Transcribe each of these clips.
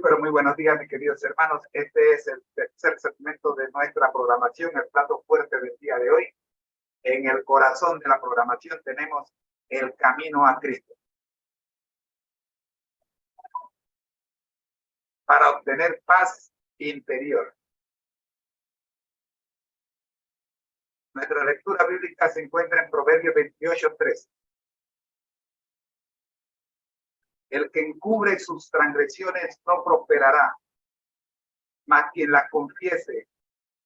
pero muy buenos días, mis queridos hermanos. Este es el tercer segmento de nuestra programación, el plato fuerte del día de hoy. En el corazón de la programación tenemos el camino a Cristo. Para obtener paz interior. Nuestra lectura bíblica se encuentra en Proverbios 28:3. El que encubre sus transgresiones no prosperará, mas quien las confiese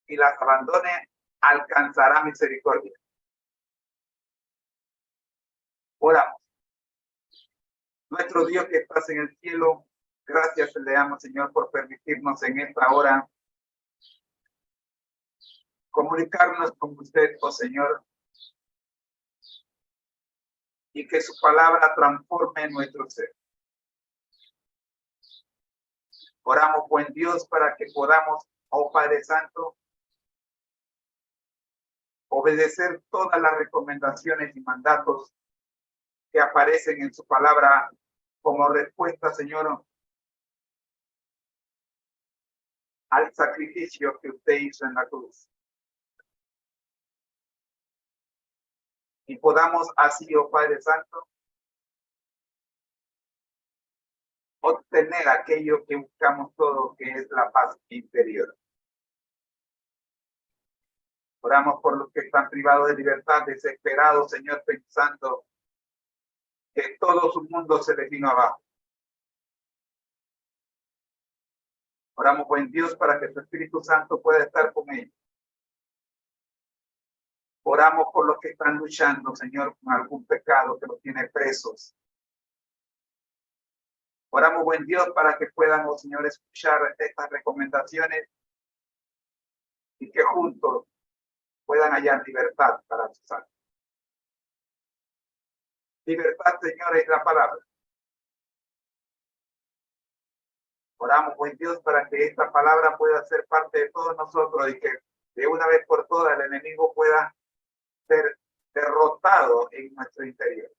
y las abandone alcanzará misericordia. Oramos. Nuestro Dios que estás en el cielo, gracias le damos, Señor, por permitirnos en esta hora comunicarnos con usted, oh Señor, y que su palabra transforme nuestro ser. Oramos, buen Dios, para que podamos, oh Padre Santo, obedecer todas las recomendaciones y mandatos que aparecen en su palabra como respuesta, Señor, al sacrificio que usted hizo en la cruz. Y podamos así, oh Padre Santo, obtener aquello que buscamos todos, que es la paz interior. Oramos por los que están privados de libertad, desesperados, Señor, pensando que todo su mundo se les vino abajo. Oramos, buen Dios, para que su Espíritu Santo pueda estar con ellos. Oramos por los que están luchando, Señor, con algún pecado que los tiene presos. Oramos, buen Dios, para que puedan, oh Señor, escuchar estas recomendaciones y que juntos puedan hallar libertad para sus almas. Libertad, Señor, es la palabra. Oramos, buen Dios, para que esta palabra pueda ser parte de todos nosotros y que de una vez por todas el enemigo pueda ser derrotado en nuestro interior.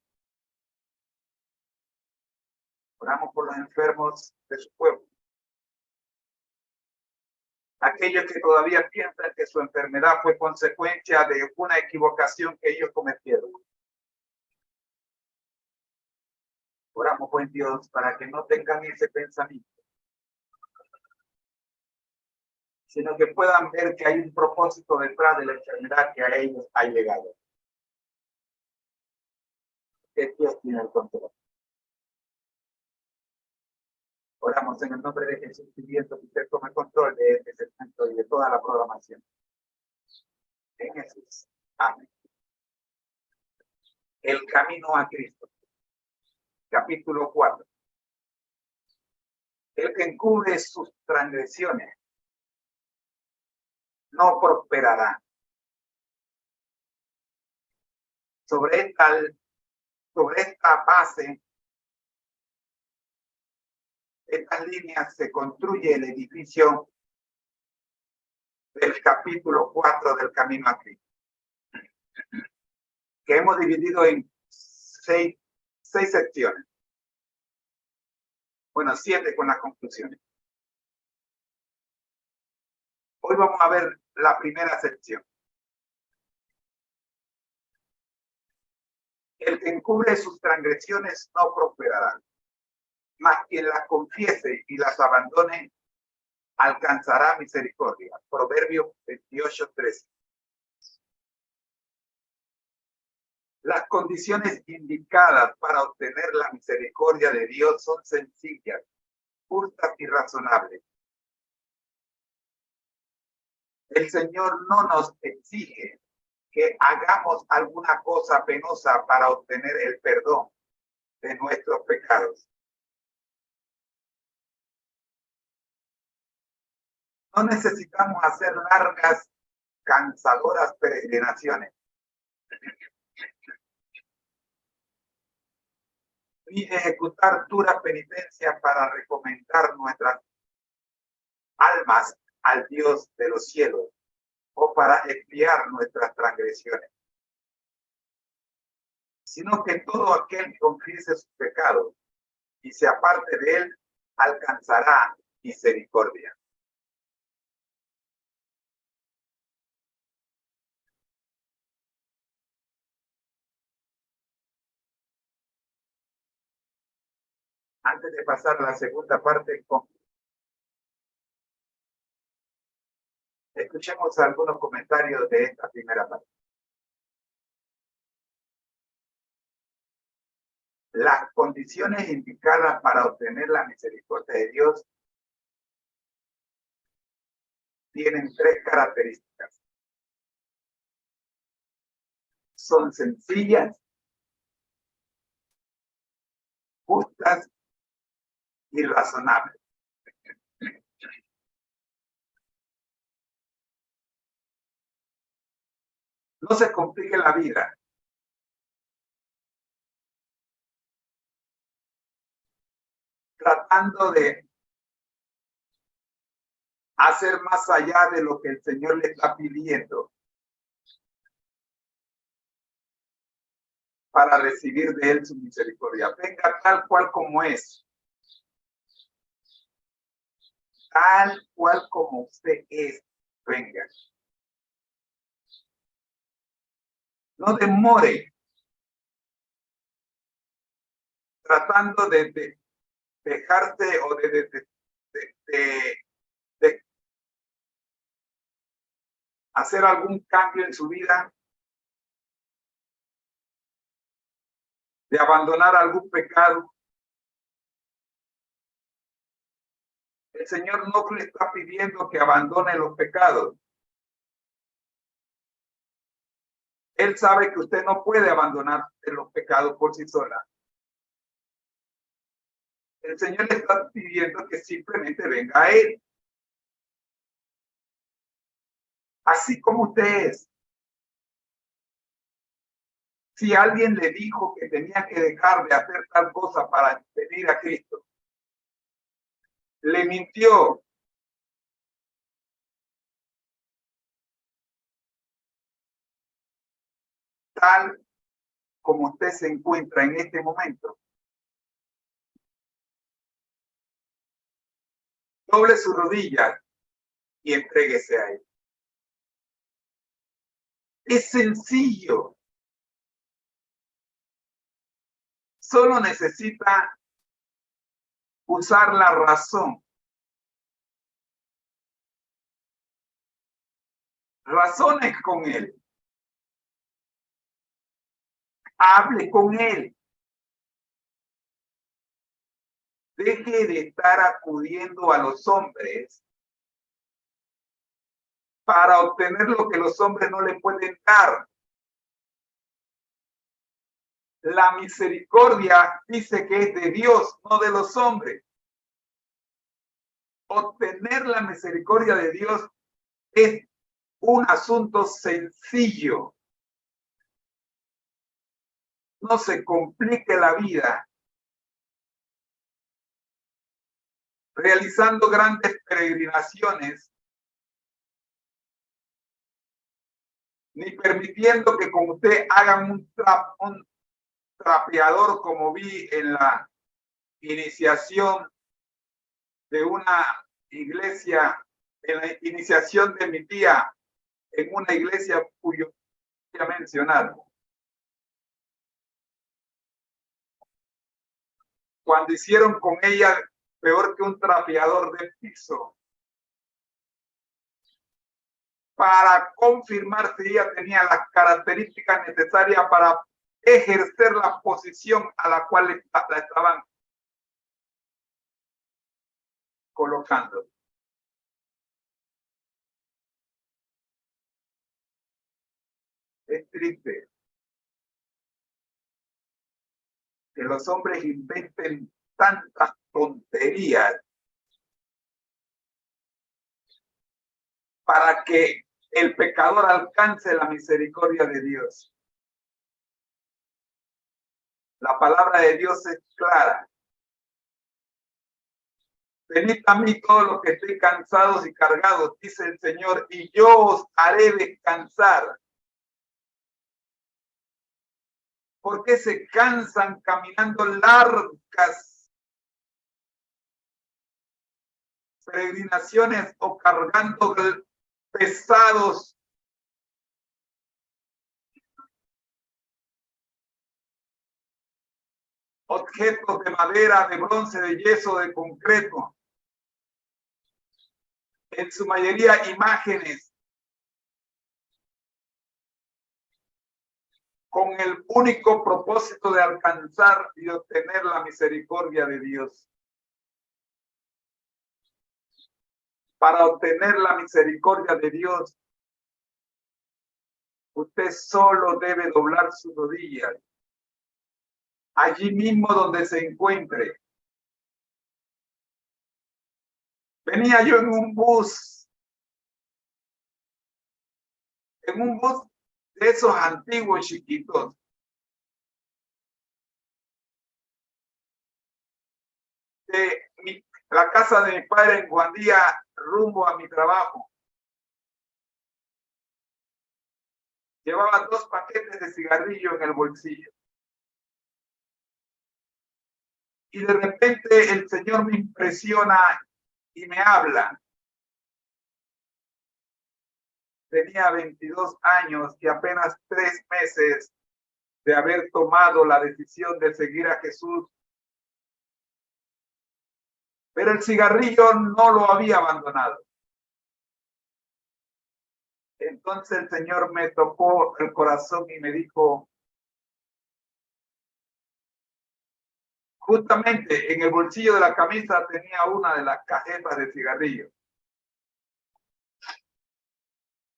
Oramos por los enfermos de su pueblo. Aquellos que todavía piensan que su enfermedad fue consecuencia de una equivocación que ellos cometieron. Oramos, buen Dios, para que no tengan ese pensamiento, sino que puedan ver que hay un propósito detrás de la enfermedad que a ellos ha llegado. Que Dios tiene el control. Oramos en el nombre de Jesús, pidiendo que usted tome control de este segmento y de toda la programación. En Jesús. Amén. El camino a Cristo. Capítulo 4. El que encubre sus transgresiones no prosperará. Sobre esta base, estas líneas se construye el edificio del capítulo 4 del camino a Cristo, que hemos dividido en seis secciones. Bueno, 7 con las conclusiones. Hoy vamos a ver la primera sección. El que encubre sus transgresiones no prosperará, mas quien las confiese y las abandone alcanzará misericordia. Proverbios 28:13. Las condiciones indicadas para obtener la misericordia de Dios son sencillas, justas y razonables. El Señor no nos exige que hagamos alguna cosa penosa para obtener el perdón de nuestros pecados. No necesitamos hacer largas, cansadoras peregrinaciones, ni ejecutar duras penitencias para recomendar nuestras almas al Dios de los cielos o para expiar nuestras transgresiones, sino que todo aquel que confiese sus pecados y se aparte de él alcanzará misericordia. Antes de pasar a la segunda parte, escuchemos algunos comentarios de esta primera parte. Las condiciones indicadas para obtener la misericordia de Dios tienen tres características. Son sencillas, justas y razonables. No se complique la vida. Tratando de hacer más allá de lo que el Señor le está pidiendo para recibir de Él su misericordia. Venga tal cual como es. Tal cual como usted es. Venga. No demore. Tratando de dejarse o de hacer algún cambio en su vida, de abandonar algún pecado. El Señor no le está pidiendo que abandone los pecados. Él sabe que usted no puede abandonar los pecados por sí sola. El Señor le está pidiendo que simplemente venga a Él. Así como usted es. Si alguien le dijo que tenía que dejar de hacer tal cosa para venir a Cristo, le mintió. Tal como usted se encuentra en este momento. Doble su rodilla y entréguese a Él. Es sencillo. Solo necesita usar la razón. Razones con Él. Hable con Él. Deje de estar acudiendo a los hombres para obtener lo que los hombres no le pueden dar. La misericordia dice que es de Dios, no de los hombres. Obtener la misericordia de Dios es un asunto sencillo. No se complique la vida realizando grandes peregrinaciones, ni permitiendo que con usted hagan un trapeador, como vi en la iniciación de una iglesia, en la iniciación de mi tía, en una iglesia cuyo voy a mencionar. Cuando hicieron con ella peor que un trapeador de piso, para confirmar si ella tenía las características necesarias para ejercer la posición a la cual la estaban colocando. Es triste que los hombres inventen tantas tonterías para que el pecador alcance la misericordia de Dios. La palabra de Dios es clara. Venid a mí todos los que estoy cansados y cargados, dice el Señor, y yo os haré descansar. ¿Por qué se cansan caminando largas peregrinaciones o cargando pesados objetos de madera, de bronce, de yeso, de concreto, en su mayoría imágenes, con el único propósito de alcanzar y obtener la misericordia de Dios. Para obtener la misericordia de Dios, usted solo debe doblar sus rodillas, allí mismo donde se encuentre. Venía yo en un bus de esos antiguos chiquitos. De la casa de mi padre en Guandía, rumbo a mi trabajo. Llevaba 2 paquetes de cigarrillo en el bolsillo. Y de repente el Señor me impresiona y me habla. Tenía 22 años y apenas 3 meses de haber tomado la decisión de seguir a Jesús. Pero el cigarrillo no lo había abandonado. Entonces el Señor me tocó el corazón y me dijo, justamente en el bolsillo de la camisa tenía una de las cajetas de cigarrillo.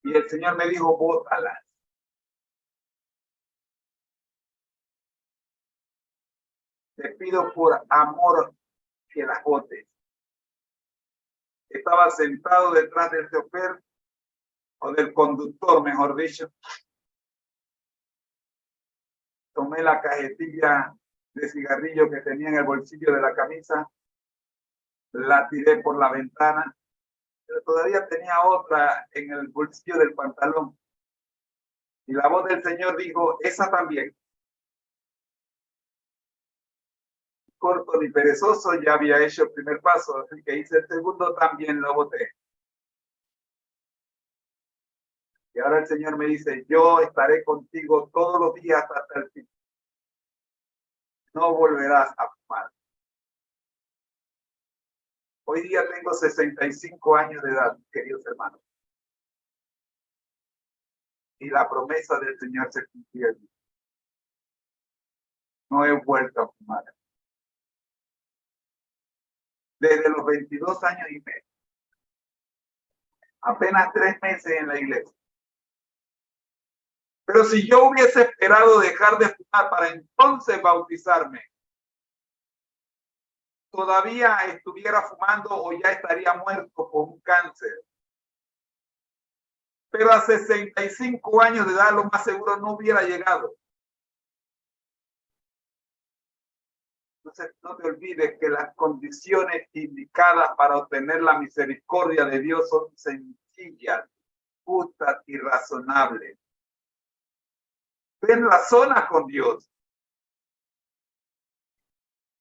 Y el Señor me dijo, bótalas. Te pido por amor que las botes. Estaba sentado detrás del chofer, o del conductor, mejor dicho. Tomé la cajetilla de cigarrillo que tenía en el bolsillo de la camisa, la tiré por la ventana, pero todavía tenía otra en el bolsillo del pantalón. Y la voz del Señor dijo, esa también. Corto ni perezoso, ya había hecho el primer paso, así que hice el segundo, también lo boté. Y ahora el Señor me dice, yo estaré contigo todos los días hasta el fin. No volverás a fumar. Hoy día tengo 65 años de edad, queridos hermanos. Y la promesa del Señor se cumplió. No he vuelto a fumar. Desde los 22 años y medio. Apenas 3 meses en la iglesia. Pero si yo hubiese esperado dejar de fumar para entonces bautizarme, todavía estuviera fumando o ya estaría muerto por un cáncer. Pero a 65 años de edad lo más seguro no hubiera llegado. Entonces no te olvides que las condiciones indicadas para obtener la misericordia de Dios son sencillas, justas y razonables. Ten razona con Dios.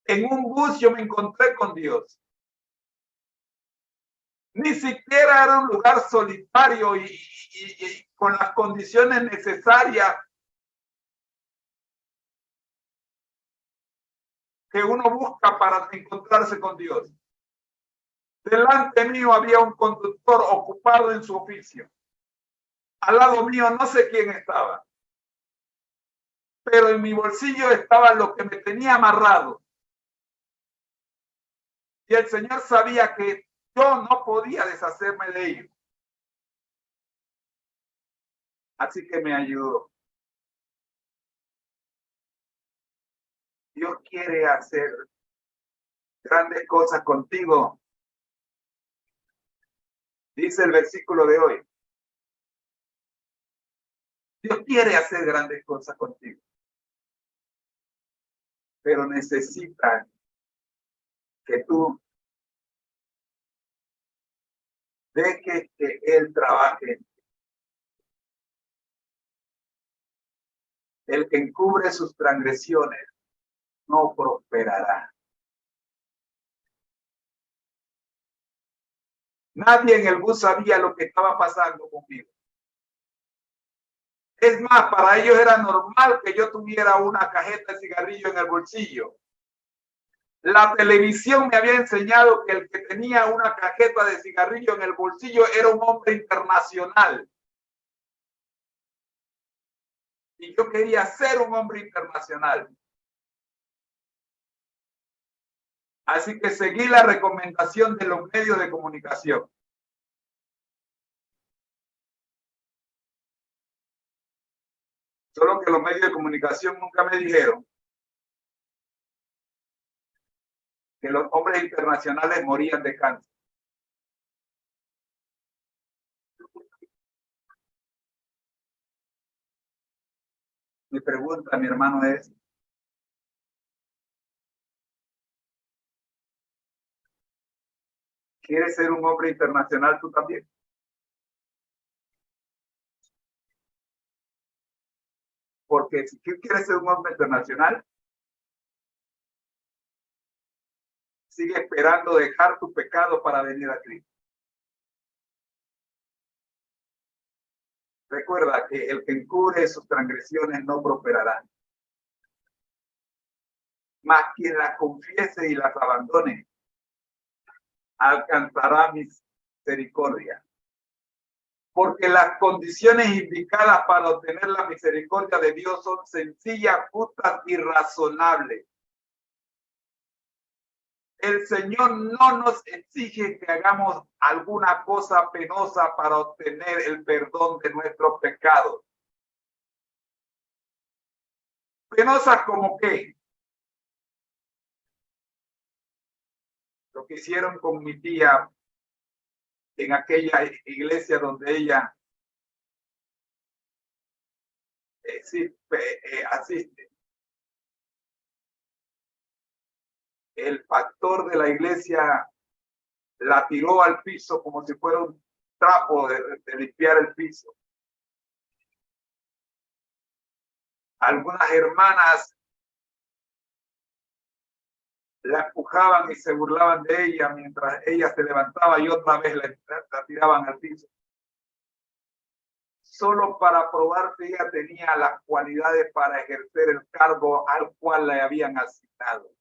En un bus yo me encontré con Dios. Ni siquiera era un lugar solitario y con las condiciones necesarias que uno busca para encontrarse con Dios. Delante mío había un conductor ocupado en su oficio. Al lado mío no sé quién estaba. Pero en mi bolsillo estaba lo que me tenía amarrado. Y el Señor sabía que yo no podía deshacerme de ello. Así que me ayudó. Dios quiere hacer grandes cosas contigo. Dice el versículo de hoy. Dios quiere hacer grandes cosas contigo. Pero necesita que tú dejes que Él trabaje. El que encubre sus transgresiones no prosperará. Nadie en el bus sabía lo que estaba pasando conmigo. Es más, para ellos era normal que yo tuviera una cajeta de cigarrillo en el bolsillo. La televisión me había enseñado que el que tenía una cajeta de cigarrillo en el bolsillo era un hombre internacional. Y yo quería ser un hombre internacional. Así que seguí la recomendación de los medios de comunicación. Solo que los medios de comunicación nunca me dijeron que los hombres internacionales morían de cáncer. Mi pregunta, mi hermano, es, ¿quieres ser un hombre internacional tú también? Porque si tú quieres ser un hombre internacional, sigue esperando dejar tu pecado para venir a Cristo. Recuerda que el que encubre sus transgresiones no prosperará. Mas quien las confiese y las abandone, alcanzará misericordia. Porque las condiciones indicadas para obtener la misericordia de Dios son sencillas, justas y razonables. El Señor no nos exige que hagamos alguna cosa penosa para obtener el perdón de nuestros pecados. ¿Penosas como qué? Lo que hicieron con mi tía en aquella iglesia donde ella asiste. El pastor de la iglesia la tiró al piso como si fuera un trapo de limpiar el piso. Algunas hermanas la empujaban y se burlaban de ella mientras ella se levantaba y otra vez la tiraban al piso. Solo para probar que ella tenía las cualidades para ejercer el cargo al cual le habían asignado.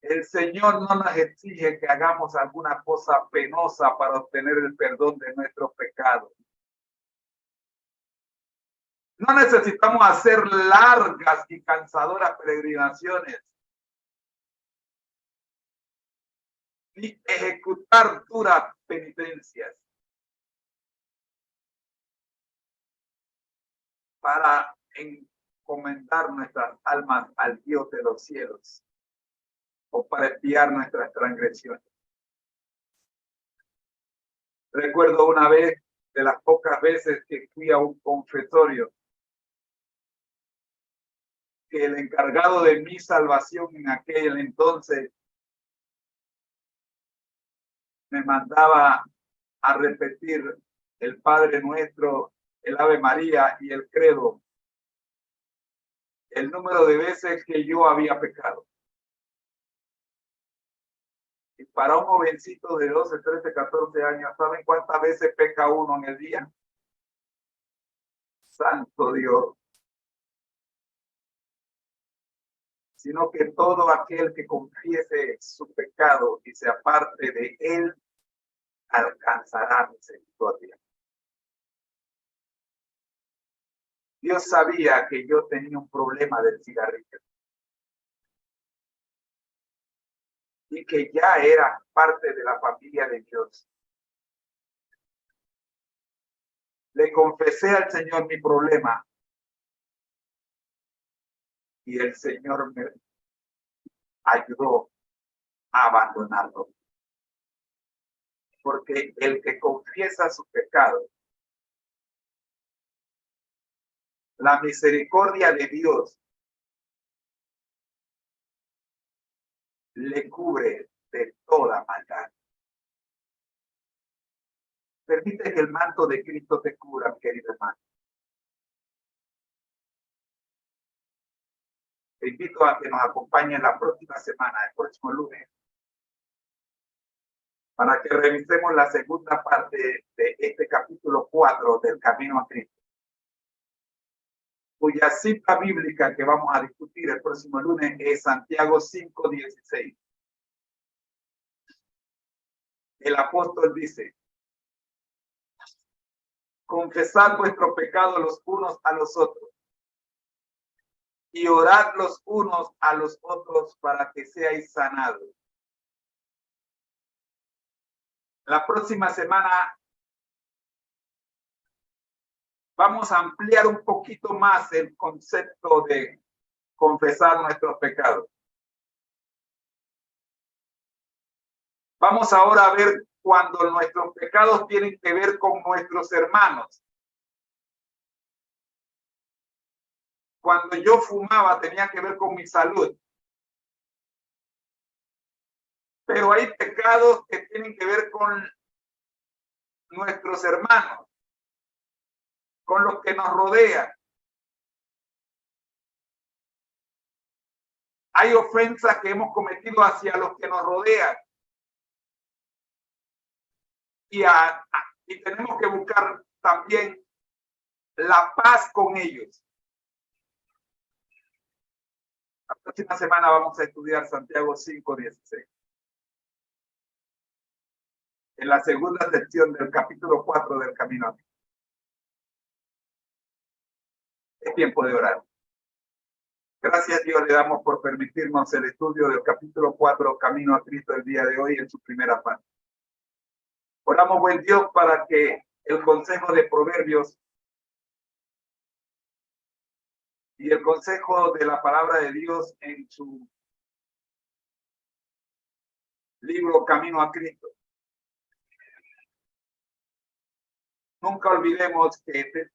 El Señor no nos exige que hagamos alguna cosa penosa para obtener el perdón de nuestros pecados. No necesitamos hacer largas y cansadoras peregrinaciones, ni ejecutar duras penitencias para encomendar nuestras almas al Dios de los cielos o para expiar nuestras transgresiones. Recuerdo una vez, de las pocas veces que fui a un confesorio, que el encargado de mi salvación en aquel entonces me mandaba a repetir el Padre Nuestro, el Ave María y el Credo, el número de veces que yo había pecado. Y para un jovencito de 12, 13, 14 años, ¿saben cuántas veces peca uno en el día? Santo Dios. Sino que todo aquel que confiese su pecado y se aparte de él, alcanzará misericordia. Dios sabía que yo tenía un problema del cigarrillo y que ya era parte de la familia de Dios. Le confesé al Señor mi problema y el Señor me ayudó a abandonarlo. Porque el que confiesa su pecado, la misericordia de Dios le cubre de toda maldad. Permite que el manto de Cristo te cubra, mi querido hermano. Te invito a que nos acompañen la próxima semana, el próximo lunes, para que revisemos la segunda parte de este capítulo 4 del Camino a Cristo, cuya cita bíblica que vamos a discutir el próximo lunes es Santiago 5:16. El apóstol dice: confesad vuestros pecados los unos a los otros y orad los unos a los otros para que seáis sanados. La próxima semana vamos a ampliar un poquito más el concepto de confesar nuestros pecados. Vamos ahora a ver cuando nuestros pecados tienen que ver con nuestros hermanos. Cuando yo fumaba tenía que ver con mi salud. Pero hay pecados que tienen que ver con nuestros hermanos, con los que nos rodean. Hay ofensas que hemos cometido hacia los que nos rodean. Y tenemos que buscar también la paz con ellos. La próxima semana vamos a estudiar Santiago 5:16. En la segunda sección del capítulo 4 del Camino a Cristo. Es tiempo de orar. Gracias, Dios, le damos por permitirnos el estudio del capítulo 4, Camino a Cristo, el día de hoy en su primera parte. Oramos, buen Dios, para que el consejo de Proverbios y el consejo de la palabra de Dios en su libro Camino a Cristo. Nunca olvidemos que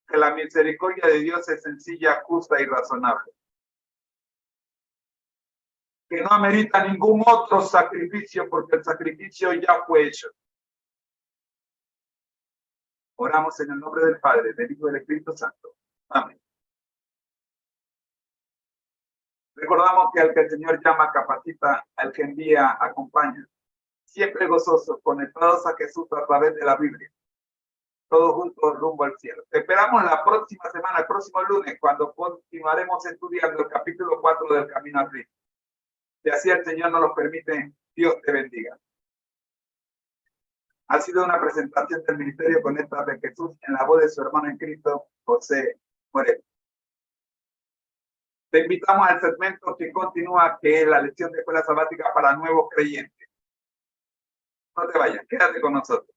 la misericordia de Dios es sencilla, justa y razonable. Que no amerita ningún otro sacrificio porque el sacrificio ya fue hecho. Oramos en el nombre del Padre, del Hijo y del Espíritu Santo. Amén. Recordamos que al que el Señor llama, capacita, al que envía, acompaña. Siempre gozosos, conectados a Jesús a través de la Biblia. Todos juntos rumbo al cielo. Te esperamos la próxima semana, el próximo lunes, cuando continuaremos estudiando el capítulo 4 del Camino a Cristo. Si así el Señor nos lo permite, Dios te bendiga. Ha sido una presentación del Ministerio Conecta de Jesús en la voz de su hermano en Cristo, José Moreno. Te invitamos al segmento que continúa, que es la lección de escuela sabática para nuevos creyentes. No te vayas, quédate con nosotros.